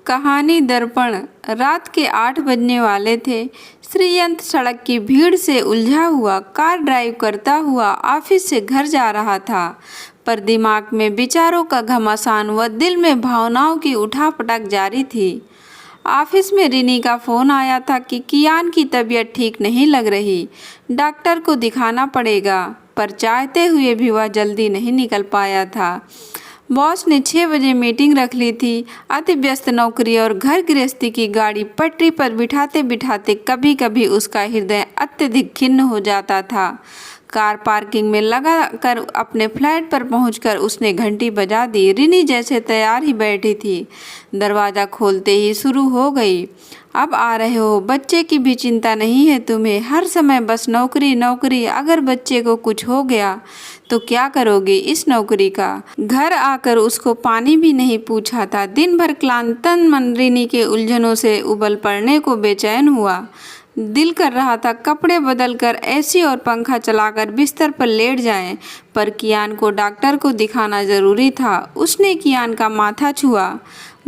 कहानी दर्पण। रात के 8 बजने वाले थे। श्रीयंत सड़क की भीड़ से उलझा हुआ कार ड्राइव करता हुआ ऑफिस से घर जा रहा था, पर दिमाग में विचारों का घमासान व दिल में भावनाओं की उठापटक जारी थी। ऑफिस में रिनी का फ़ोन आया था कि कियान की तबीयत ठीक नहीं लग रही, डॉक्टर को दिखाना पड़ेगा, पर चाहते हुए भी वह जल्दी नहीं निकल पाया था। बॉस ने 6 बजे मीटिंग रख ली थी। अति व्यस्त नौकरी और घर गृहस्थी की गाड़ी पटरी पर बिठाते बिठाते कभी कभी उसका हृदय अत्यधिक खिन्न हो जाता था। कार पार्किंग में लगा कर अपने फ्लैट पर पहुंचकर उसने घंटी बजा दी। रिनी जैसे तैयार ही बैठी थी, दरवाज़ा खोलते ही शुरू हो गई। अब आ रहे हो, बच्चे की भी चिंता नहीं है तुम्हें, हर समय बस नौकरी नौकरी, अगर बच्चे को कुछ हो गया तो क्या करोगे इस नौकरी का। घर आकर उसको पानी भी नहीं पूछा था। दिन भर क्लांत तन मन रिनी के उलझनों से उबल पड़ने को बेचैन हुआ। दिल कर रहा था कपड़े बदलकर एसी और पंखा चलाकर बिस्तर पर लेट जाएं, पर कियान को डॉक्टर को दिखाना ज़रूरी था। उसने कियान का माथा छुआ,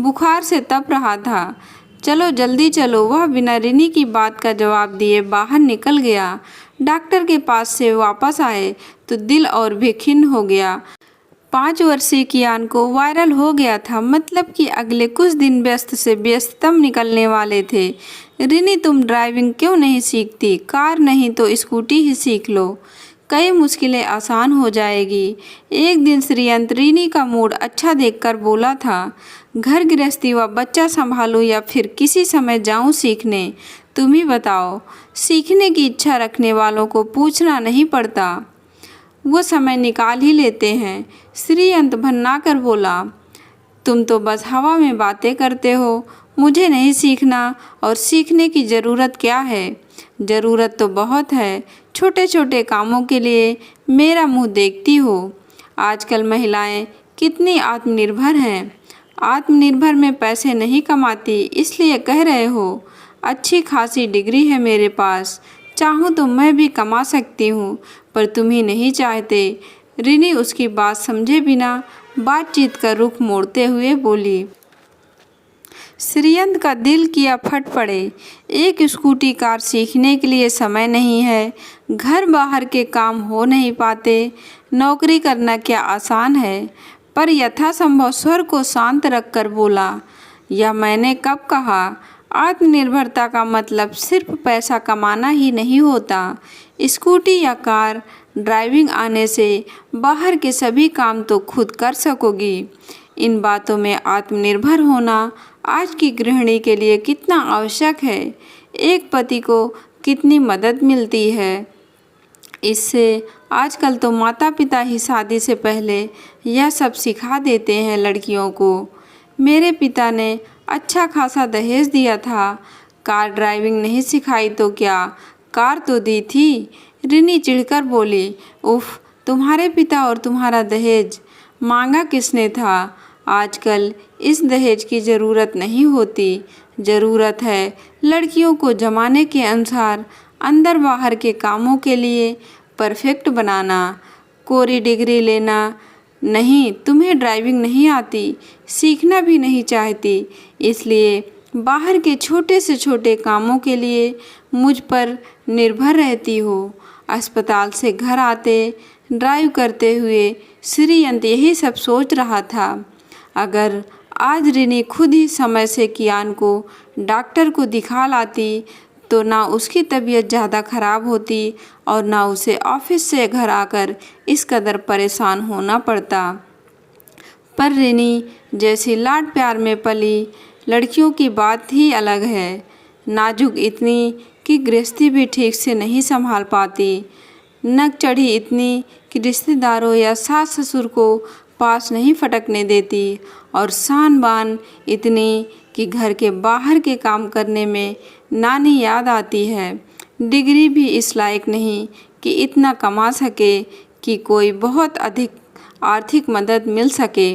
बुखार से तप रहा था। चलो जल्दी चलो, वह बिना रिनी की बात का जवाब दिए बाहर निकल गया। डॉक्टर के पास से वापस आए तो दिल और भी खिन्न हो गया। 5 वर्षीय कियान को वायरल हो गया था, मतलब कि अगले कुछ दिन व्यस्त से व्यस्ततम निकलने वाले थे। रिनी, तुम ड्राइविंग क्यों नहीं सीखती? कार नहीं तो स्कूटी ही सीख लो, कई मुश्किलें आसान हो जाएगी। एक दिन श्रीयंत रिनी का मूड अच्छा देखकर बोला था, घर गृहस्थी व बच्चा संभालूं या फिर किसी समय जाऊं सीखने, तुम ही बताओ। सीखने की इच्छा रखने वालों को पूछना नहीं पड़ता, वो समय निकाल ही लेते हैं। श्रीयंत भन्ना कर बोला, तुम तो बस हवा में बातें करते हो। मुझे नहीं सीखना, और सीखने की ज़रूरत क्या है? ज़रूरत तो बहुत है। छोटे छोटे कामों के लिए मेरा मुंह देखती हो। आजकल महिलाएं कितनी आत्मनिर्भर हैं। आत्मनिर्भर में पैसे नहीं कमाती इसलिए कह रहे हो। अच्छी खासी डिग्री है मेरे पास, चाहूँ तो मैं भी कमा सकती हूँ, पर तुम ही नहीं चाहते। रिनी उसकी बात समझे बिना बातचीत का रुख मोड़ते हुए बोली। श्रीयंत का दिल किया फट पड़े। एक स्कूटी कार सीखने के लिए समय नहीं है, घर बाहर के काम हो नहीं पाते, नौकरी करना क्या आसान है? पर यथासंभव स्वर को शांत रखकर बोला, यह मैंने कब कहा? आत्मनिर्भरता का मतलब सिर्फ पैसा कमाना ही नहीं होता। स्कूटी या कार ड्राइविंग आने से बाहर के सभी काम तो खुद कर सकोगी। इन बातों में आत्मनिर्भर होना आज की गृहिणी के लिए कितना आवश्यक है। एक पति को कितनी मदद मिलती है इससे। आजकल तो माता पिता ही शादी से पहले यह सब सिखा देते हैं लड़कियों को। मेरे पिता ने अच्छा खासा दहेज दिया था, कार ड्राइविंग नहीं सिखाई तो क्या, कार तो दी थी। रिनी चिढ़कर बोली, उफ, तुम्हारे पिता और तुम्हारा दहेज मांगा किसने था? आजकल इस दहेज की ज़रूरत नहीं होती। ज़रूरत है लड़कियों को ज़माने के अनुसार अंदर बाहर के कामों के लिए परफेक्ट बनाना। कोरी डिग्री लेना नहीं, तुम्हें ड्राइविंग नहीं आती, सीखना भी नहीं चाहती, इसलिए बाहर के छोटे से छोटे कामों के लिए मुझ पर निर्भर रहती हो। अस्पताल से घर आते, ड्राइव करते हुए श्रीयंत यही सब सोच रहा था। अगर आज रिनी खुद ही समय से कियान को डॉक्टर को दिखा लाती तो ना उसकी तबीयत ज़्यादा खराब होती और ना उसे ऑफिस से घर आकर इस कदर परेशान होना पड़ता। पर रिनी जैसी लाड प्यार में पली लड़कियों की बात ही अलग है। नाजुक इतनी कि गृहस्थी भी ठीक से नहीं संभाल पाती, नक चढ़ी इतनी कि रिश्तेदारों या सास ससुर को पास नहीं फटकने देती, और शान बान इतनी कि घर के बाहर के काम करने में नानी याद आती है। डिग्री भी इस लायक नहीं कि इतना कमा सके कि कोई बहुत अधिक आर्थिक मदद मिल सके।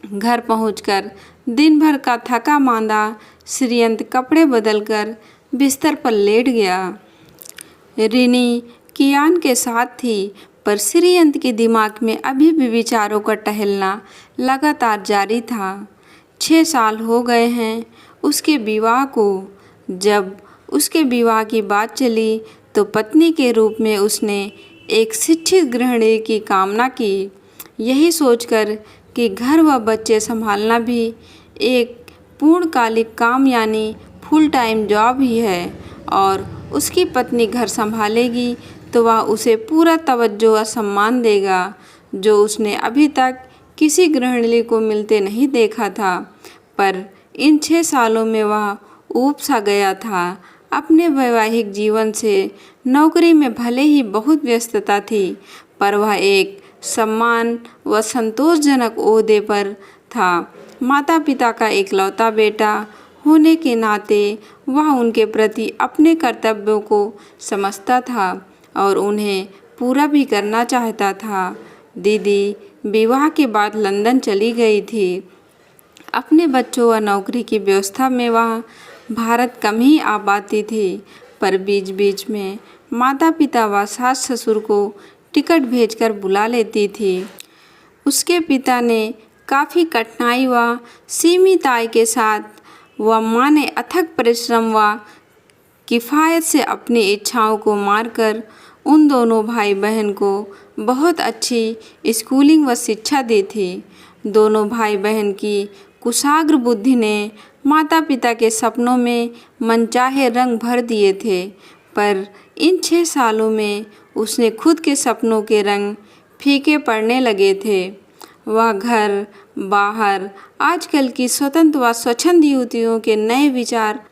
घर पहुंचकर दिन भर का थका मांदा श्रीयंत कपड़े बदलकर बिस्तर पर लेट गया। रिनी कियान के साथ थी, पर श्रीयंत के दिमाग में अभी भी विचारों का टहलना लगातार जारी था। 6 साल हो गए हैं उसके विवाह को। जब उसके विवाह की बात चली तो पत्नी के रूप में उसने एक शिक्षित गृहिणी की कामना की, यही सोचकर कि घर व बच्चे संभालना भी एक पूर्णकालिक काम यानी फुल टाइम जॉब ही है और उसकी पत्नी घर संभालेगी तो वह उसे पूरा तवज्जो व सम्मान देगा, जो उसने अभी तक किसी गृहिणी को मिलते नहीं देखा था। पर इन 6 सालों में वह ऊब सा गया था अपने वैवाहिक जीवन से। नौकरी में भले ही बहुत व्यस्तता थी, पर वह एक सम्मान व संतोषजनक ओहदे पर था। माता पिता का इकलौता बेटा होने के नाते वह उनके प्रति अपने कर्तव्यों को समझता था और उन्हें पूरा भी करना चाहता था। दीदी विवाह के बाद लंदन चली गई थी। अपने बच्चों व नौकरी की व्यवस्था में वह भारत कम ही आ पाती थी, पर बीच बीच में माता पिता व सास ससुर को टिकट भेजकर बुला लेती थी। उसके पिता ने काफ़ी कठिनाई व सीमित आय के साथ व माँ ने अथक परिश्रम व किफ़ायत से अपनी इच्छाओं को मारकर उन दोनों भाई बहन को बहुत अच्छी स्कूलिंग व शिक्षा दी थी। दोनों भाई बहन की कुशाग्र बुद्धि ने माता पिता के सपनों में मनचाहे रंग भर दिए थे, पर इन 6 सालों में उसने खुद के सपनों के रंग फीके पड़ने लगे थे। वह घर बाहर आजकल की स्वतंत्र व स्वच्छंद युवतियों के नए विचार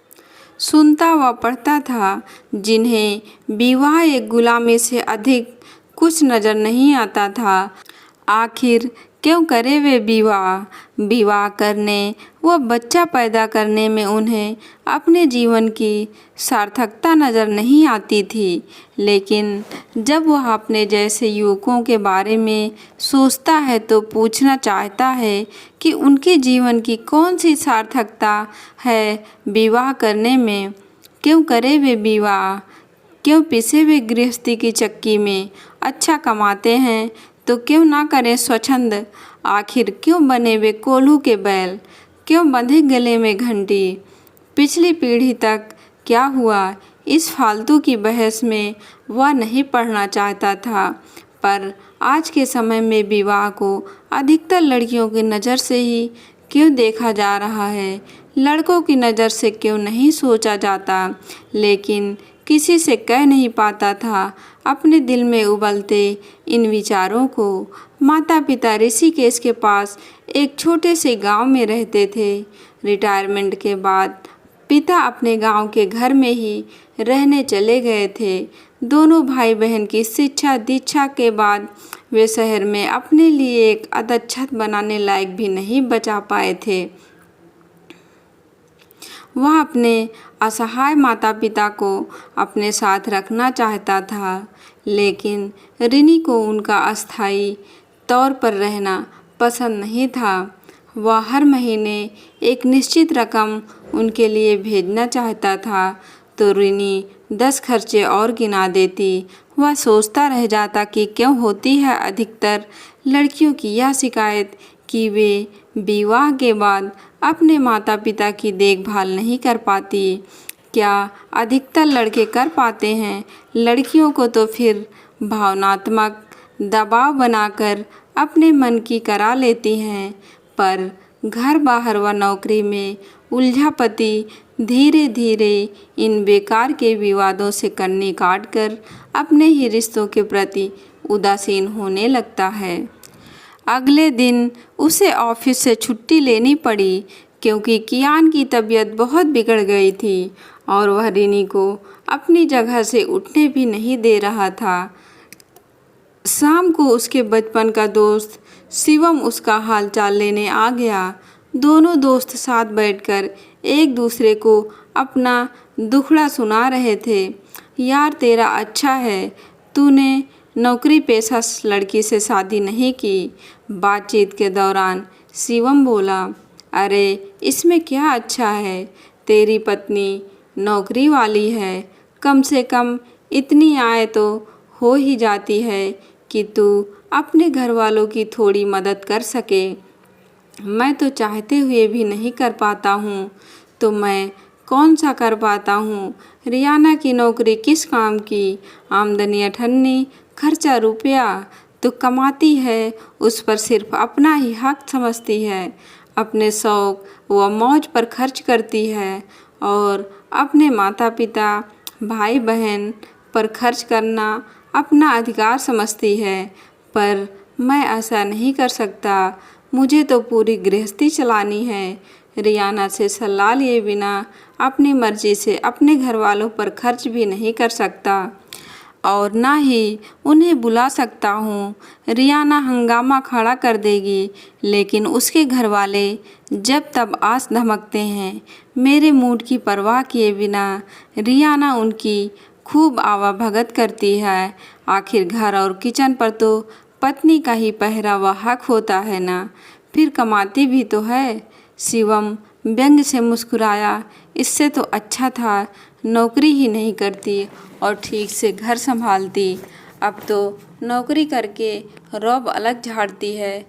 सुनता व पढ़ता था, जिन्हें विवाह एक गुलामी से अधिक कुछ नज़र नहीं आता था। आखिर क्यों करे वे विवाह? विवाह करने व बच्चा पैदा करने में उन्हें अपने जीवन की सार्थकता नज़र नहीं आती थी, लेकिन जब वह अपने जैसे युवकों के बारे में सोचता है तो पूछना चाहता है कि उनके जीवन की कौन सी सार्थकता है विवाह करने में। क्यों करे वे विवाह? क्यों पिसे वे गृहस्थी की चक्की में? अच्छा कमाते हैं तो क्यों ना करें स्वच्छंद? आखिर क्यों बने वे कोल्हू के बैल? क्यों बंधे गले में घंटी? पिछली पीढ़ी तक क्या हुआ, इस फालतू की बहस में वह नहीं पढ़ना चाहता था। पर आज के समय में विवाह को अधिकतर लड़कियों की नज़र से ही क्यों देखा जा रहा है, लड़कों की नज़र से क्यों नहीं सोचा जाता। लेकिन किसी से कह नहीं पाता था अपने दिल में उबलते इन विचारों को। माता पिता ऋषिकेश के पास एक छोटे से गांव में रहते थे। रिटायरमेंट के बाद पिता अपने गांव के घर में ही रहने चले गए थे। दोनों भाई बहन की शिक्षा दीक्षा के बाद वे शहर में अपने लिए एक अदच्छत बनाने लायक भी नहीं बचा पाए थे। वह अपने असहाय माता पिता को अपने साथ रखना चाहता था, लेकिन रिनी को उनका अस्थायी तौर पर रहना पसंद नहीं था। वह हर महीने एक निश्चित रकम उनके लिए भेजना चाहता था, तो रिनी 10 खर्चे और गिना देती। वह सोचता रह जाता कि क्यों होती है अधिकतर लड़कियों की यह शिकायत कि वे विवाह के बाद अपने माता पिता की देखभाल नहीं कर पाती। क्या अधिकतर लड़के कर पाते हैं? लड़कियों को तो फिर भावनात्मक दबाव बनाकर अपने मन की करा लेती हैं, पर घर बाहर व नौकरी में उलझा पति धीरे धीरे इन बेकार के विवादों से कन्नी काटकर अपने ही रिश्तों के प्रति उदासीन होने लगता है। अगले दिन उसे ऑफिस से छुट्टी लेनी पड़ी, क्योंकि कियान की तबीयत बहुत बिगड़ गई थी और वह रिनी को अपनी जगह से उठने भी नहीं दे रहा था। शाम को उसके बचपन का दोस्त शिवम उसका हालचाल लेने आ गया। दोनों दोस्त साथ बैठकर एक दूसरे को अपना दुखड़ा सुना रहे थे। यार तेरा अच्छा है, तूने नौकरी पेशा लड़की से शादी नहीं की। बातचीत के दौरान शिवम बोला, अरे इसमें क्या अच्छा है, तेरी पत्नी नौकरी वाली है, कम से कम इतनी आय तो हो ही जाती है कि तू अपने घर वालों की थोड़ी मदद कर सके। मैं तो चाहते हुए भी नहीं कर पाता हूँ, तो मैं कौन सा कर पाता हूँ। रियाना की नौकरी किस काम की, आमदनी अठन्नी, खर्चा रुपया तो कमाती है, उस पर सिर्फ अपना ही हक समझती है। अपने शौक व मौज पर खर्च करती है और अपने माता पिता भाई बहन पर खर्च करना अपना अधिकार समझती है। पर मैं ऐसा नहीं कर सकता, मुझे तो पूरी गृहस्थी चलानी है। रियाना से सलाह लिए बिना अपनी मर्जी से अपने घर वालों पर खर्च भी नहीं कर सकता और ना ही उन्हें बुला सकता हूँ। रियाना हंगामा खड़ा कर देगी, लेकिन उसके घर वाले जब तब आस धमकते हैं। मेरे मूड की परवाह किए बिना रियाना उनकी खूब आवाभगत करती है। आखिर घर और किचन पर तो पत्नी का ही पहरा व हक होता है ना, फिर कमाती भी तो है। शिवम व्यंग से मुस्कुराया। इससे तो अच्छा था नौकरी ही नहीं करती और ठीक से घर संभालती। अब तो नौकरी करके रौब अलग झाड़ती है।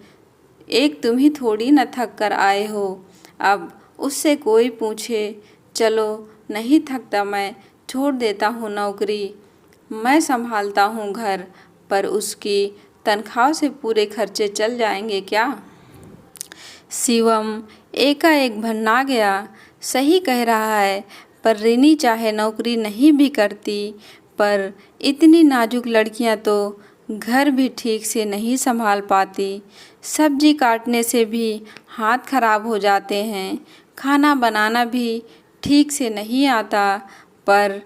एक तुम ही थोड़ी न थक कर आए हो। अब उससे कोई पूछे, चलो नहीं थकता, मैं छोड़ देता हूँ नौकरी, मैं संभालता हूँ घर, पर उसकी तनख्वाह से पूरे खर्चे चल जाएंगे क्या। शिवम एकाएक भन्ना गया। सही कह रहा है, पर रिनी चाहे नौकरी नहीं भी करती, पर इतनी नाजुक लड़कियां तो घर भी ठीक से नहीं संभाल पाती। सब्जी काटने से भी हाथ खराब हो जाते हैं, खाना बनाना भी ठीक से नहीं आता, पर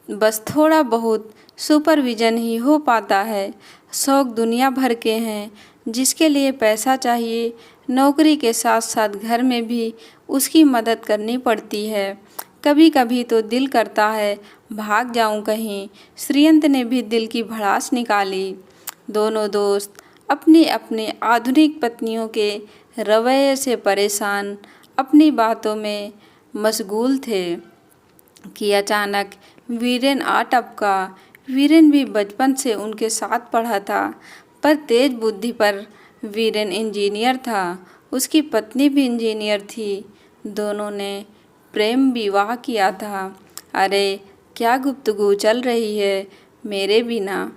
बस थोड़ा बहुत सुपरविज़न ही हो पाता है। शौक दुनिया भर के हैं, जिसके लिए पैसा चाहिए। नौकरी के साथ साथ घर में भी उसकी मदद करनी पड़ती है। कभी कभी तो दिल करता है भाग जाऊं कहीं। श्रीयंत ने भी दिल की भड़ास निकाली। दोनों दोस्त अपनी अपनी आधुनिक पत्नियों के रवैये से परेशान अपनी बातों में मशगूल थे कि अचानक वीरेन आ टपका। वीरेन भी बचपन से उनके साथ पढ़ा था, पर तेज बुद्धि पर वीरेन इंजीनियर था। उसकी पत्नी भी इंजीनियर थी। दोनों ने प्रेम विवाह किया था। अरे क्या गुफ्तगू चल रही है मेरे बिना।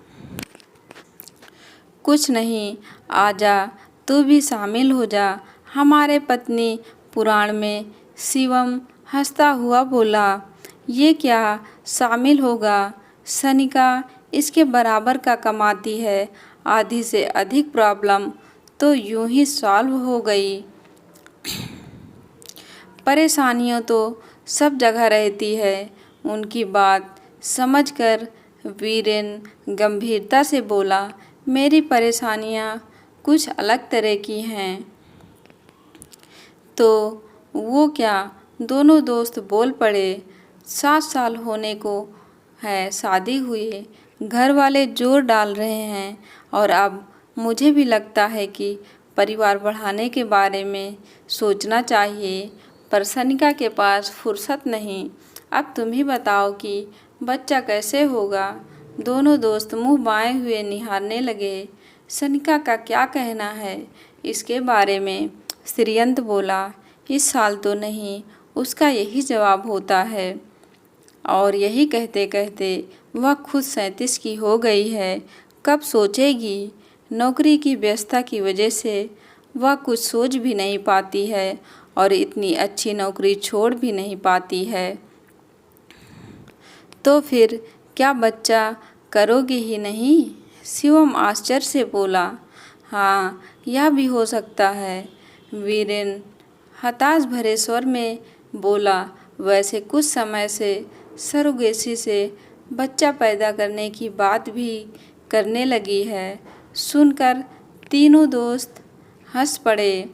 कुछ नहीं, आजा तू भी शामिल हो जा हमारे पत्नी पुराण में। शिवम हंसता हुआ बोला, ये क्या शामिल होगा, सनिका इसके बराबर का कमाती है, आधी से अधिक प्रॉब्लम तो यूं ही सॉल्व हो गई। परेशानियों तो सब जगह रहती है। उनकी बात समझकर वीरेन गंभीरता से बोला, मेरी परेशानियां कुछ अलग तरह की हैं। तो वो क्या, दोनों दोस्त बोल पड़े। 7 साल होने को है शादी हुए, घर वाले जोर डाल रहे हैं और अब मुझे भी लगता है कि परिवार बढ़ाने के बारे में सोचना चाहिए, पर सनिका के पास फुर्सत नहीं। अब तुम ही बताओ कि बच्चा कैसे होगा। दोनों दोस्त मुंह बाएं हुए निहारने लगे। सनिका का क्या कहना है इसके बारे में। श्रीयंत बोला, इस साल तो नहीं, उसका यही जवाब होता है। और यही कहते कहते वह खुद 37 की हो गई है। कब सोचेगी। नौकरी की व्यस्तता की वजह से वह कुछ सोच भी नहीं पाती है और इतनी अच्छी नौकरी छोड़ भी नहीं पाती है। तो फिर क्या बच्चा करोगे ही नहीं। शिवम आश्चर्य से बोला, हाँ यह भी हो सकता है। वीरेन हताश भरे स्वर में बोला, वैसे कुछ समय से सरोगेसी से बच्चा पैदा करने की बात भी करने लगी है। सुनकर तीनों दोस्त हंस पड़े।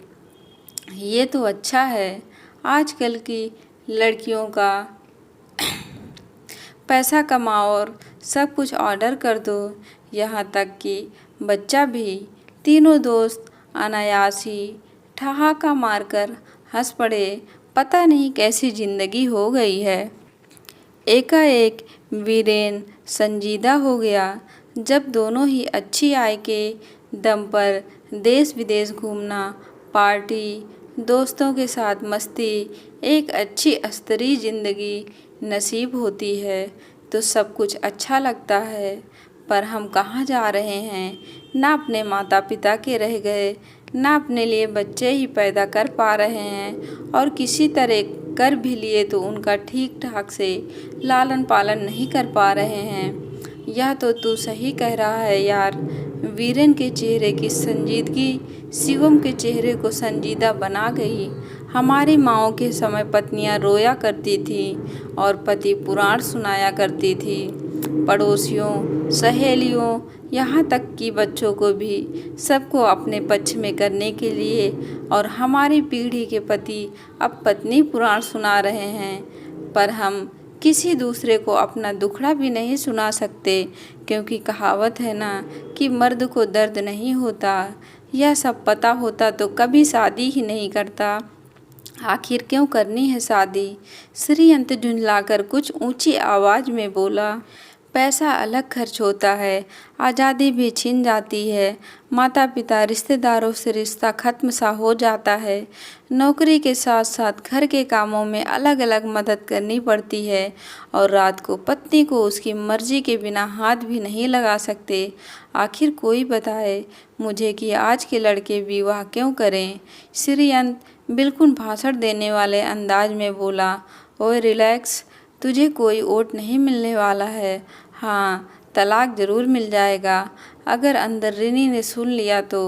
ये तो अच्छा है, आजकल की लड़कियों का पैसा कमाओ और सब कुछ ऑर्डर कर दो, यहाँ तक कि बच्चा भी। तीनों दोस्त अनायास ही ठहाका मारकर हंस पड़े। पता नहीं कैसी जिंदगी हो गई है। एकाएक वीरेन संजीदा हो गया। जब दोनों ही अच्छी आय के दम पर देश विदेश घूमना पार्टी, दोस्तों के साथ मस्ती, एक अच्छी अस्तरी ज़िंदगी नसीब होती है तो सब कुछ अच्छा लगता है। पर हम कहाँ जा रहे हैं? ना अपने माता पिता के रह गए, ना अपने लिए बच्चे ही पैदा कर पा रहे हैं, और किसी तरह कर भी लिए तो उनका ठीक ठाक से लालन पालन नहीं कर पा रहे हैं। यह तो तू सही कह रहा है यार। वीरेन के चेहरे की संजीदगी शिवम के चेहरे को संजीदा बना गई। हमारी माँओं के समय पत्नियां रोया करती थी और पति पुराण सुनाया करती थी। पड़ोसियों, सहेलियों, यहाँ तक कि बच्चों को भी सबको अपने पक्ष में करने के लिए, और हमारी पीढ़ी के पति अब पत्नी पुराण सुना रहे हैं। पर हम किसी दूसरे को अपना दुखड़ा भी नहीं सुना सकते, क्योंकि कहावत है ना कि मर्द को दर्द नहीं होता। यह सब पता होता तो कभी शादी ही नहीं करता। आखिर क्यों करनी है शादी? श्रीयंत झुंझलाकर कुछ ऊंची आवाज़ में बोला। पैसा अलग खर्च होता है, आज़ादी भी छिन जाती है, माता पिता रिश्तेदारों से रिश्ता खत्म सा हो जाता है, नौकरी के साथ साथ घर के कामों में अलग अलग मदद करनी पड़ती है, और रात को पत्नी को उसकी मर्जी के बिना हाथ भी नहीं लगा सकते। आखिर कोई बताए मुझे कि आज के लड़के विवाह क्यों करें? श्रीयंत बिल्कुल भाषण देने वाले अंदाज में बोला। ओए रिलैक्स, तुझे कोई ओट नहीं मिलने वाला है। हाँ, तलाक ज़रूर मिल जाएगा। अगर अंदर रिनी ने सुन लिया तो।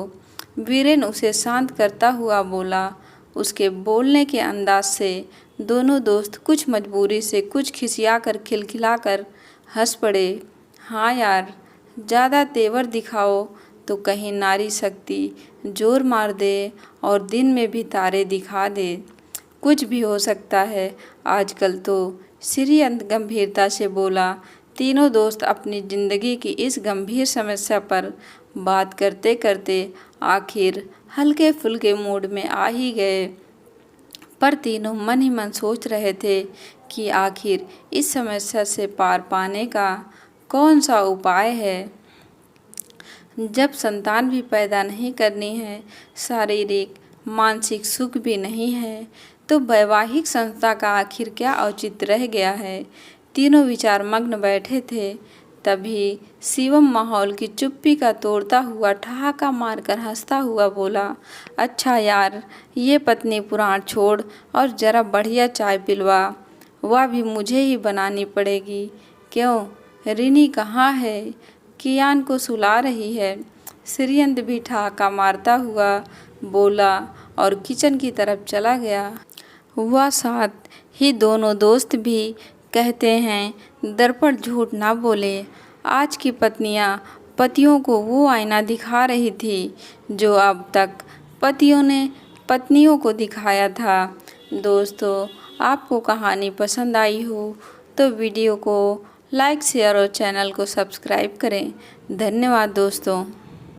वीरेन उसे शांत करता हुआ बोला। उसके बोलने के अंदाज से दोनों दोस्त कुछ मजबूरी से, कुछ खिसिया कर खिलखिलाकर हंस पड़े। हाँ यार, ज़्यादा तेवर दिखाओ तो कहीं नारी शक्ति जोर मार दे और दिन में भी तारे दिखा दे। कुछ भी हो सकता है आजकल तो। श्रीयंत गंभीरता से बोला। तीनों दोस्त अपनी ज़िंदगी की इस गंभीर समस्या पर बात करते करते आखिर हल्के फुल्के मूड में आ ही गए। पर तीनों मन ही मन सोच रहे थे कि आखिर इस समस्या से पार पाने का कौन सा उपाय है। जब संतान भी पैदा नहीं करनी है, शारीरिक मानसिक सुख भी नहीं है, तो वैवाहिक संस्था का आखिर क्या औचित्य रह गया है। तीनों विचार मग्न बैठे थे। तभी शिवम माहौल की चुप्पी का तोड़ता हुआ ठहाका मारकर हंसता हुआ बोला। अच्छा यार, ये पत्नी पुराण छोड़ और ज़रा बढ़िया चाय पिलवा। वह भी मुझे ही बनानी पड़ेगी। क्यों, रिनी कहाँ है? कियान को सुला रही है। श्रीयंत भी ठहाका मारता हुआ बोला और किचन की तरफ चला गया। वह साथ ही दोनों दोस्त भी कहते हैं दर्पण झूठ ना बोले। आज की पत्नियां पतियों को वो आईना दिखा रही थी जो अब तक पतियों ने पत्नियों को दिखाया था। दोस्तों, आपको कहानी पसंद आई हो तो वीडियो को लाइक, शेयर और चैनल को सब्सक्राइब करें। धन्यवाद दोस्तों।